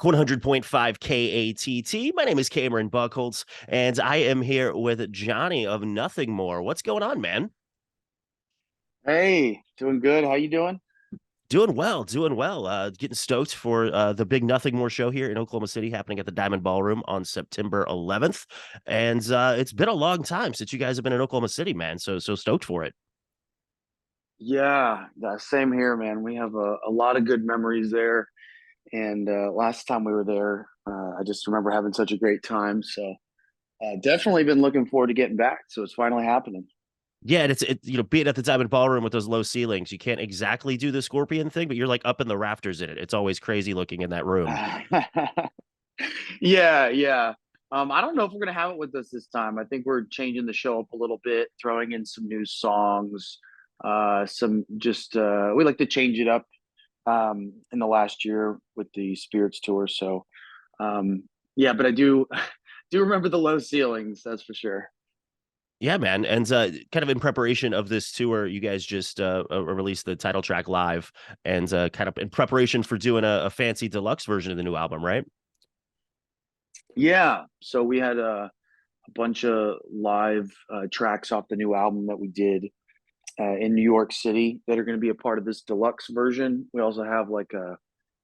100.5 KATT. My name is Cameron Buchholtz, and I am here with Johnny of Nothing More. What's going on, man? Hey, doing good. How you doing? Doing well, doing well. Getting stoked for the big Nothing More show here in Oklahoma City, happening at the Diamond Ballroom on September 11th. And it's been a long time since you guys have been in Oklahoma City, man. So stoked for it. Yeah, same here, man. We have a lot of good memories there. And last time we were there, I just remember having such a great time. So definitely been looking forward to getting back. So it's finally happening. Yeah, and being at the Diamond Ballroom with those low ceilings, you can't exactly do the scorpion thing, but you're like up in the rafters in it. It's always crazy looking in that room. Yeah, yeah. I don't know if we're gonna have it with us this time. I think we're changing the show up a little bit, throwing in some new songs, some just we like to change it up in the last year with the Spirits tour. So yeah, but I do do remember the low ceilings, that's for sure. Yeah, man. And kind of in preparation of this tour, you guys just released the title track live and kind of in preparation for doing a fancy deluxe version of the new album, right? Yeah, so we had a bunch of live tracks off the new album that we did in New York City that are going to be a part of this deluxe version. We also have like a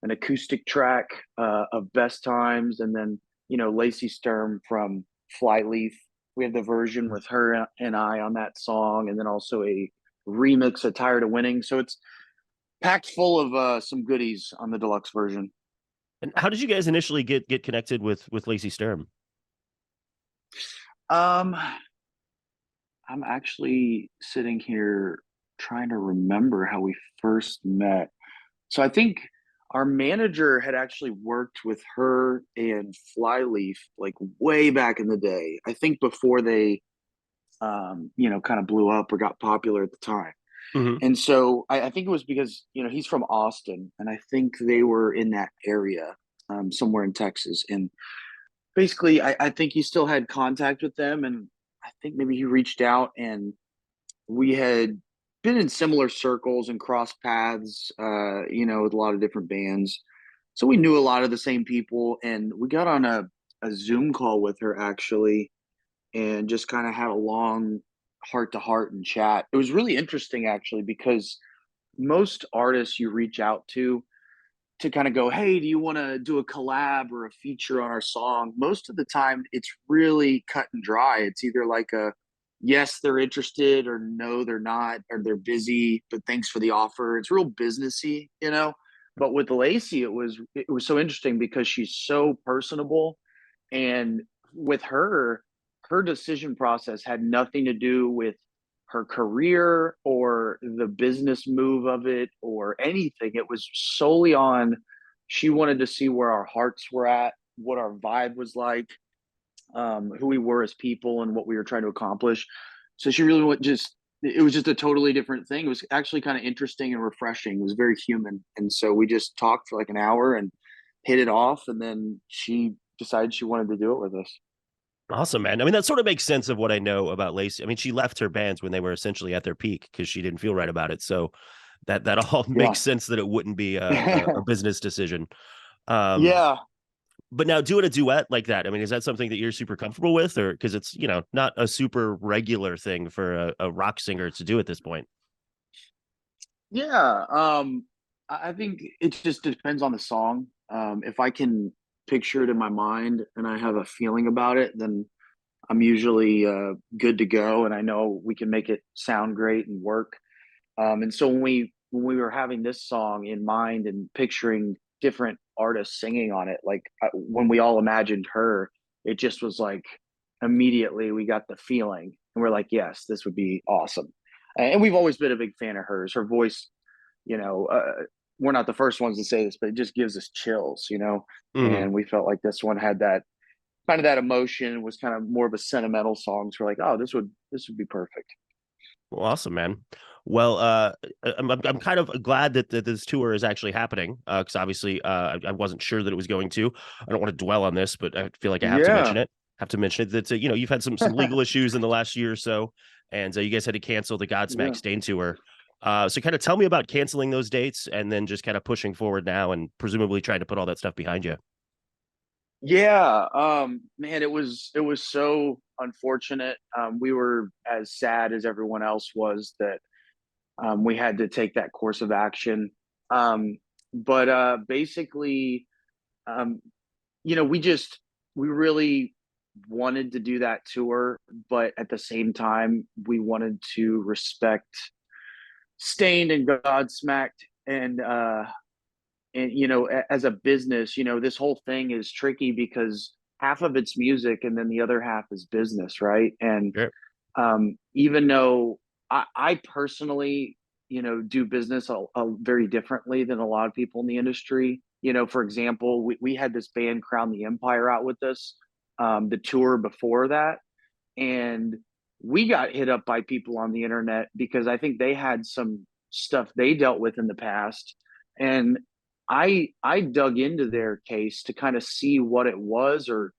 an acoustic track of Best Times, and then Lacey Sturm from Flyleaf. We have the version with her and I on that song, and then also a remix of Tired of Winning. So it's packed full of some goodies on the deluxe version. And how did you guys initially get connected with Lacey Sturm? Um, I'm actually sitting here trying to remember how we first met. So I think our manager had actually worked with her and Flyleaf like way back in the day. I think before they, kind of blew up or got popular at the time. Hmm. And so I think it was because he's from Austin, and I think they were in that area, somewhere in Texas. And basically, I think he still had contact with them, and I think maybe he reached out, and we had been in similar circles and crossed paths, with a lot of different bands. So we knew a lot of the same people, and we got on a Zoom call with her actually, and just kind of had a long heart to heart and chat. It was really interesting actually because most artists you reach out to kind of go, hey, do you want to do a collab or a feature on our song? Most of the time, it's really cut and dry. It's either like a yes, they're interested, or no, they're not, or they're busy, but thanks for the offer. It's real businessy. But with Lacey, it was so interesting because she's so personable, and with her decision process had nothing to do with her career or the business move of it or anything. It was solely on she wanted to see where our hearts were at, what our vibe was like, who we were as people, and what we were trying to accomplish. So she really went just. It was just a totally different thing. It was actually kind of interesting and refreshing. It was very human, and so we just talked for like an hour and hit it off. And then she decided she wanted to do it with us. Awesome, man. I mean, that sort of makes sense of what I know about Lacey. I mean, she left her bands when they were essentially at their peak because she didn't feel right about it. So that all Yeah, makes sense that it wouldn't be a business decision. Um, yeah. but now doing a duet like that, I mean, is that something that you're super comfortable with, or because it's not a super regular thing for a rock singer to do at this point? Yeah, I think it just depends on the song. If I can picture it in my mind and I have a feeling about it, then I'm usually good to go, and I know we can make it sound great and work. And so when we were having this song in mind and picturing different artists singing on it, like when we all imagined her, it just was like immediately we got the feeling, and we're like, yes, this would be awesome. And we've always been a big fan of hers. Her voice, you know, uh, we're not the first ones to say this, but it just gives us chills. Hmm. And we felt like this one had that kind of that emotion, was kind of more of a sentimental song. So we're like, oh, this would be perfect. Well, awesome, man. Well, I'm kind of glad that this tour is actually happening because obviously I wasn't sure that it was going to. I don't want to dwell on this, but I feel like I have to mention Yeah. it. Have to mention it that you've had some legal issues in the last year or so, and you guys had to cancel the Godsmack Yeah. Stain tour. So kind of tell me about canceling those dates and then just kind of pushing forward now and presumably trying to put all that stuff behind you. Yeah, man, it was so unfortunate. We were as sad as everyone else was that we had to take that course of action. Um, but basically, um, we really wanted to do that tour, but at the same time, we wanted to respect Stained and Godsmacked, and as a business, this whole thing is tricky because half of it's music and then the other half is business, right? And Sure. even though I personally, do business very differently than a lot of people in the industry. For example, we had this band Crown the Empire out with us, the tour before that, and we got hit up by people on the internet because I think they had some stuff they dealt with in the past, and I dug into their case to kind of see what it was or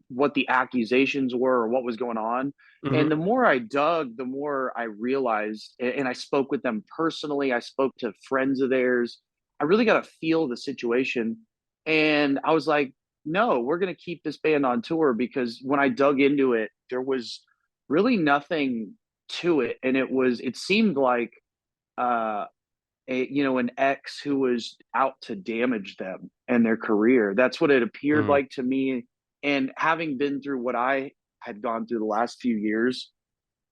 what the accusations were or what was going on. And Hmm. the more I dug, the more I realized, and I spoke with them personally. I spoke to friends of theirs. I really got to feel the situation. And I was like, no, we're going to keep this band on tour because when I dug into it, there was really nothing to it. And it seemed like, uh, an ex who was out to damage them and their career. That's what it appeared Mm. like to me. And having been through what I had gone through the last few years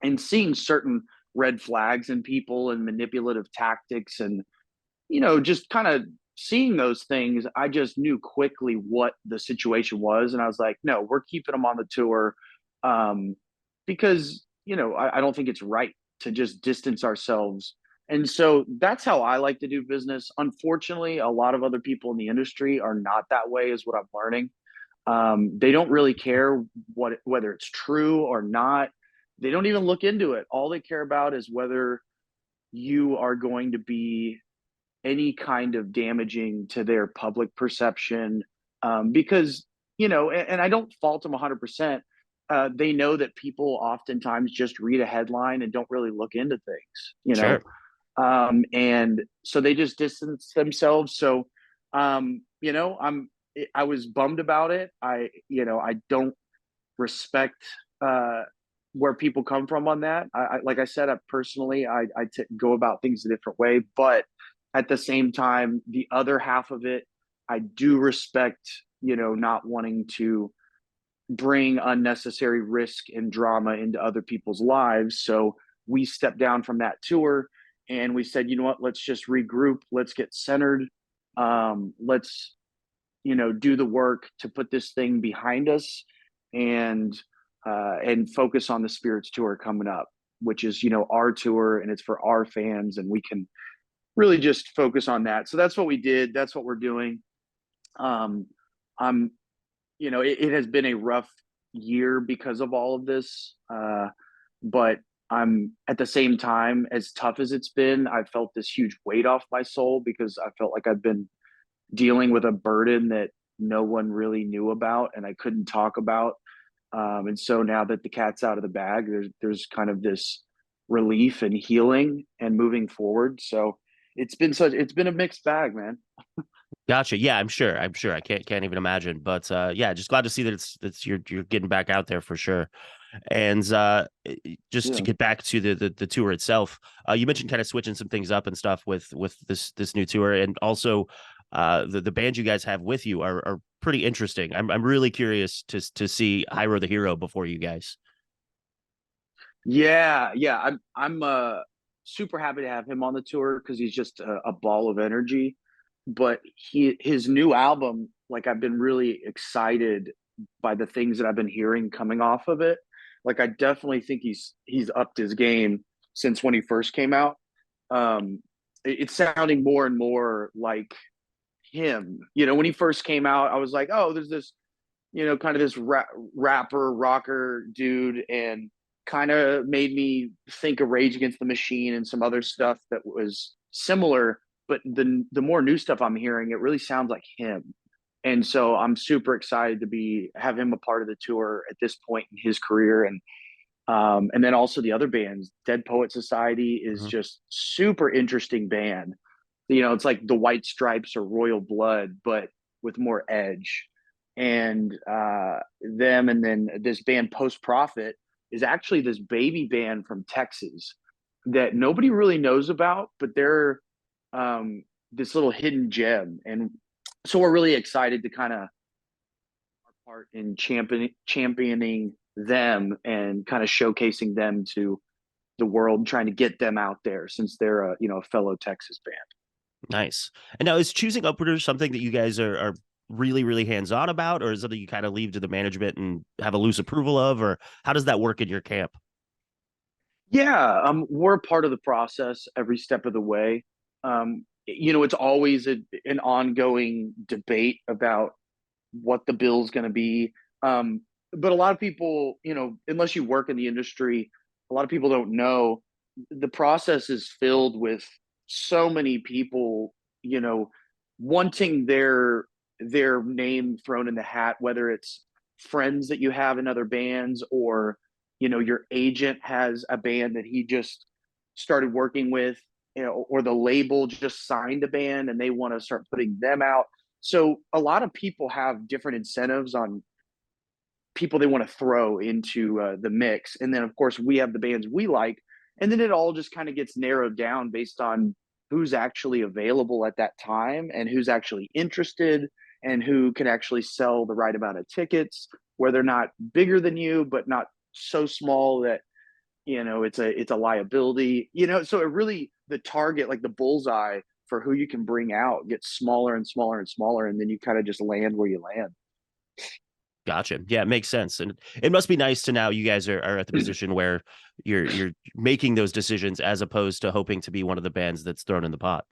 and seeing certain red flags in people and manipulative tactics and, just kind of seeing those things, I just knew quickly what the situation was. And I was like, no, we're keeping them on the tour, um, because, I don't think it's right to just distance ourselves. And so that's how I like to do business. Unfortunately, a lot of other people in the industry are not that way, is what I'm learning. They don't really care whether it's true or not. They don't even look into it. All they care about is whether you are going to be any kind of damaging to their public perception, because and I don't fault them 100%. They know that people oftentimes just read a headline and don't really look into things, Sure. and so they just distance themselves. So, I was bummed about it. I don't respect uh, where people come from on that. Like I said, I go about things a different way, but at the same time, the other half of it, I do respect. Not wanting to bring unnecessary risk and drama into other people's lives. So we stepped down from that tour and we said, you know what, let's just regroup, let's get centered, let's do the work to put this thing behind us, and focus on the Spirits tour coming up, which is our tour and it's for our fans, and we can really just focus on that. So that's what we did. That's what we're doing. Um, I'm it has been a rough year because of all of this, but I'm at the same time, as tough as it's been, I felt this huge weight off my soul because I felt like I've been dealing with a burden that no one really knew about and I couldn't talk about. And so now that the cat's out of the bag, there's kind of this relief and healing and moving forward. So it's been a mixed bag, man. Gotcha. Yeah, I'm sure. I'm sure. I can't even imagine. But yeah, just glad to see that it's you're getting back out there for sure. And just to Yeah. get back to the tour itself, you mentioned kind of switching some things up and stuff with this new tour, and also the band you guys have with you are pretty interesting. I'm really curious to see Hyro the Hero before you guys. Yeah. I'm super happy to have him on the tour because he's just a ball of energy. But his new album, like I've been really excited by the things that I've been hearing coming off of it. Like I definitely think he's upped his game since when he first came out. It's sounding more and more like him. When he first came out, I was like, oh, there's this kind of this rapper rocker dude, and kind of made me think of Rage Against the Machine and some other stuff that was similar. But the more new stuff I'm hearing, it really sounds like him. And so I'm super excited to be have him a part of the tour at this point in his career. And then also the other bands, Dead Poet Society is Mhm. just super interesting band. It's like the White Stripes or Royal Blood, but with more edge. and them, and then this band Post Profit is actually this baby band from Texas that nobody really knows about, but they're this little hidden gem, and so we're really excited to kind of part in championing them and kind of showcasing them to the world, trying to get them out there since they're a a fellow Texas band. Nice. And now, is choosing openers something that you guys are really, really hands on about, or is it something you kind of leave to the management and have a loose approval of, or how does that work in your camp? Yeah, we're part of the process every step of the way. It's always an ongoing debate about what the bill's going to be. But a lot of people, unless you work in the industry, a lot of people don't know the process is filled with so many people, you know, wanting their name thrown in the hat, whether it's friends that you have in other bands, or your agent has a band that he just started working with, or the label just signed a band and they want to start putting them out. So a lot of people have different incentives on people they want to throw into the mix, and then of course we have the bands we like, and then it all just kind of gets narrowed down based on who's actually available at that time and who's actually interested and who can actually sell the right amount of tickets, where they're not bigger than you but not so small that it's a liability, so it really, the target, like the bullseye for who you can bring out, gets smaller and smaller and smaller, and then you kind of just land where you land. Gotcha. Yeah, it makes sense. And it must be nice to now you guys are at the position where you're making those decisions as opposed to hoping to be one of the bands that's thrown in the pot.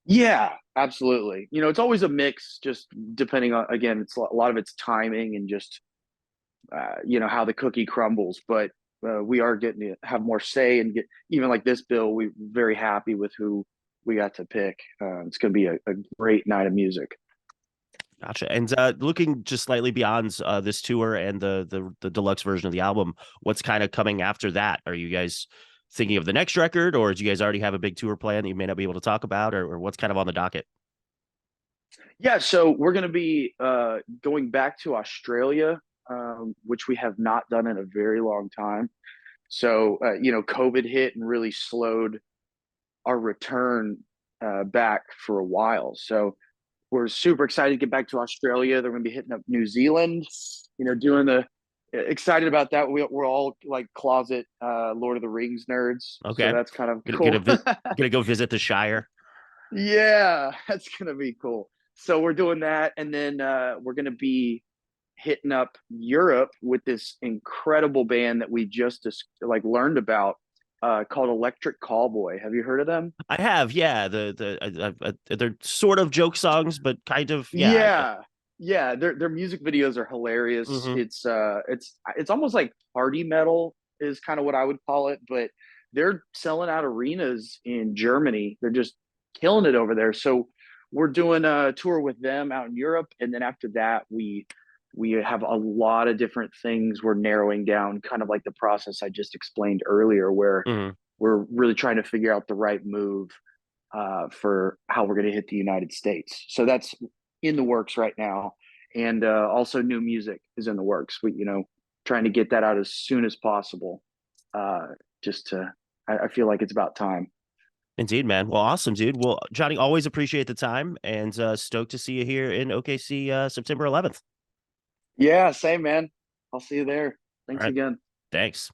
Yeah, absolutely. It's always a mix, just depending on, again, it's a lot of it's timing and just how the cookie crumbles. But we are getting to have more say and get, even like this bill, we're very happy with who we got to pick. It's going to be a great night of music. Gotcha. And looking just slightly beyond this tour and the deluxe version of the album, what's kind of coming after that? Are you guys thinking of the next record, or do you guys already have a big tour plan that you may not be able to talk about, or what's kind of on the docket? Yeah, so we're going to be going back to Australia, which we have not done in a very long time. So, COVID hit and really slowed our return back for a while. So we're super excited to get back to Australia. They're going to be hitting up New Zealand, doing the excited about that. We're all like closet Lord of the Rings nerds. So Okay. that's kind of Gonna, cool. gonna, gonna go visit the Shire. Yeah, that's going to be cool. So we're doing that. And then we're going to be hitting up Europe with this incredible band that we just like learned about, called Electric Callboy. Have you heard of them? I have, yeah. They're sort of joke songs, but kind of, yeah. Yeah, yeah. Their music videos are hilarious. Hmm. It's almost like party metal is kind of what I would call it, but they're selling out arenas in Germany. They're just killing it over there. So we're doing a tour with them out in Europe, and then after that, we have a lot of different things we're narrowing down, kind of like the process I just explained earlier, where Hmm. we're really trying to figure out the right move for how we're going to hit the United States. So that's in the works right now, and also new music is in the works. We, trying to get that out as soon as possible. Uh, just to, I feel like it's about time. Indeed, man. Well, awesome, dude. Well, Johnny, always appreciate the time, and stoked to see you here in OKC September 11th. Yeah, same man. I'll see you there. All Thanks right. again. Thanks.